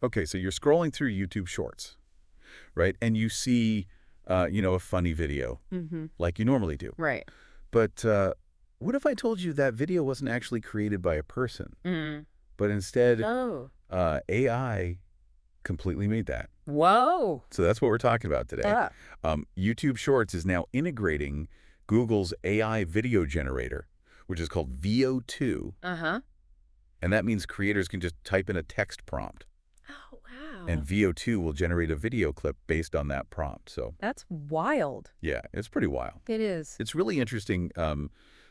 Okay, so you're scrolling through YouTube Shorts, right? And you see, a funny video, like you normally do. Right. But what if I told you that video wasn't actually created by a person, but instead Oh. AI completely made that? Whoa. So that's what we're talking about today. YouTube Shorts is now integrating Google's AI video generator, which is called Veo 2. And that means creators can just type in a text prompt. Oh, wow. And Veo 2 will generate a video clip based on that prompt. So That's wild. yeah, it's pretty wild. It is. It's really interesting.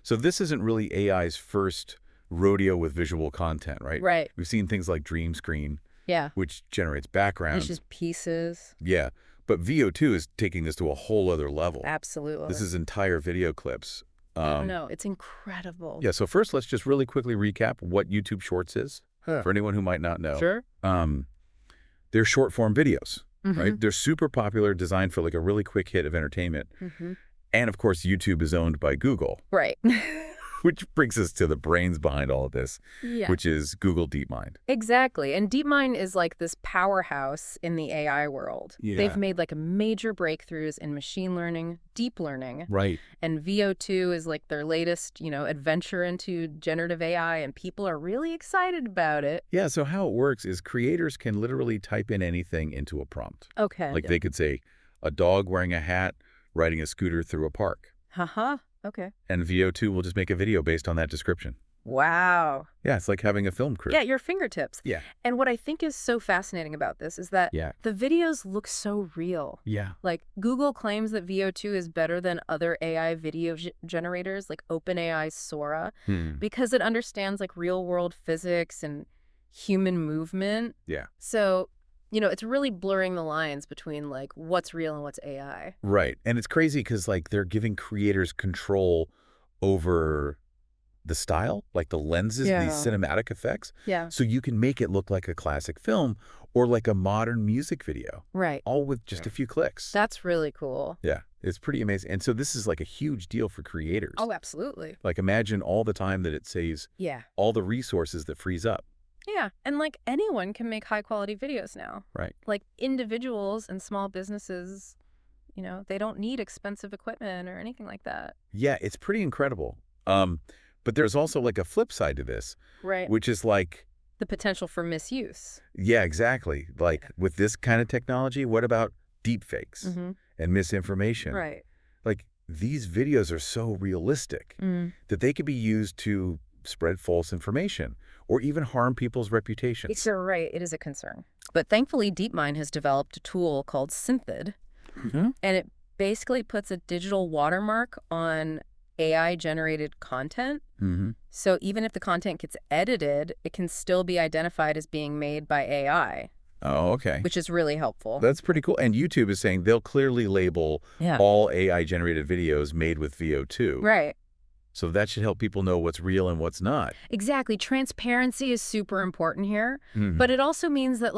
So this isn't really AI's first rodeo with visual content, right? Right. We've seen things like Dream Screen, Yeah. which generates background. It's just pieces. Yeah, but Veo 2 is taking this to a whole other level. Absolutely. This is entire video clips. No, it's incredible. Yeah, so first let's just really quickly recap what YouTube Shorts is for anyone who might not know. Sure. They're short-form videos, right? They're super popular, designed for like a really quick hit of entertainment. And of course, YouTube is owned by Google. Right. Which brings us to the brains behind all of this, which is Google DeepMind. Exactly. And DeepMind is like this powerhouse in the AI world. Yeah. They've made like major breakthroughs in machine learning, deep learning. Right. And Veo 2 is like their latest, adventure into generative AI, and people are really excited about it. Yeah, so how it works is creators can literally type in anything into a prompt. Okay. Like they could say, a dog wearing a hat, riding a scooter through a park. Haha. Okay. And Veo 2 will just make a video based on that description. Wow. Yeah, it's like having a film crew. Yeah, your fingertips. Yeah. And what I think is so fascinating about this is that the videos look so real. Yeah. Like Google claims that Veo 2 is better than other AI video generators like OpenAI's Sora because it understands like real world physics and human movement. Yeah. So, it's really blurring the lines between like what's real and what's AI. Right. And it's crazy because like they're giving creators control over the style, like the lenses, these cinematic effects. Yeah. So you can make it look like a classic film or like a modern music video. Right. All with just a few clicks. That's really cool. Yeah. It's pretty amazing. And so this is like a huge deal for creators. Oh, absolutely. Like imagine all the time that it saves, all the resources that frees up. Yeah, and like anyone can make high quality videos now. Right. Like individuals and small businesses, they don't need expensive equipment or anything like that. Yeah, it's pretty incredible. But there's also like a flip side to this. Right. Which is like the potential for misuse. Yeah, exactly. Like with this kind of technology, what about deep fakes and misinformation? Right. Like these videos are so realistic that they could be used to spread false information or even harm people's reputations. So right, it is a concern. But thankfully, DeepMind has developed a tool called SynthID, and it basically puts a digital watermark on AI-generated content. So even if the content gets edited, it can still be identified as being made by AI. Oh, okay. Which is really helpful. That's pretty cool. And YouTube is saying they'll clearly label all AI-generated videos made with Veo 2. Right. So that should help people know what's real and what's not. Exactly. Transparency is super important here. But it also means that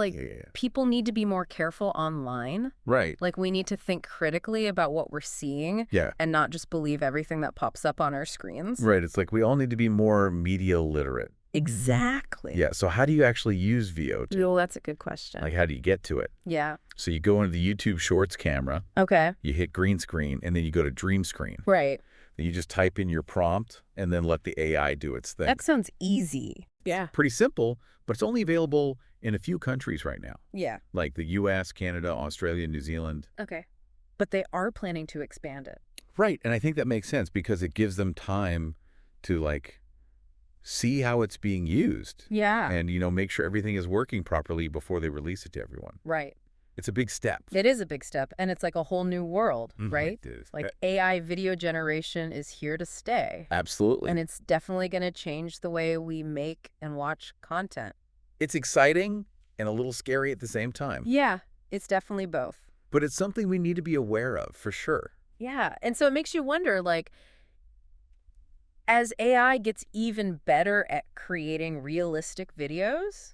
people need to be more careful online. Right. Like we need to think critically about what we're seeing and not just believe everything that pops up on our screens. Right. It's like we all need to be more media literate. Exactly. Yeah. So how do you actually use Veo 2? Well, that's a good question. Like how do you get to it? Yeah. So you go into the YouTube Shorts camera. Okay. You hit green screen and then you go to dream screen. Right. Then you just type in your prompt and then let the AI do its thing. That sounds easy. Yeah. Pretty simple, but it's only available in a few countries right now. Yeah. Like the US, Canada, Australia, New Zealand. Okay. But they are planning to expand it. Right. And I think that makes sense because it gives them time to like see how it's being used. Yeah. And, make sure everything is working properly before they release it to everyone. Right. It's a big step. It is a big step, and it's like a whole new world, right? It is. Like AI video generation is here to stay. Absolutely. And it's definitely going to change the way we make and watch content. It's exciting and a little scary at the same time. Yeah, it's definitely both. But it's something we need to be aware of, for sure. Yeah, and so it makes you wonder, like, as AI gets even better at creating realistic videos,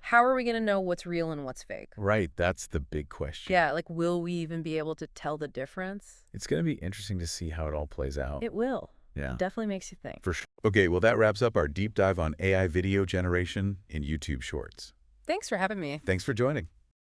how are we going to know what's real and what's fake? Right. That's the big question. Yeah. Like, will we even be able to tell the difference? It's going to be interesting to see how it all plays out. It will. Yeah. It definitely makes you think. For sure. Okay. Well, that wraps up our deep dive on AI video generation in YouTube Shorts. Thanks for having me. Thanks for joining.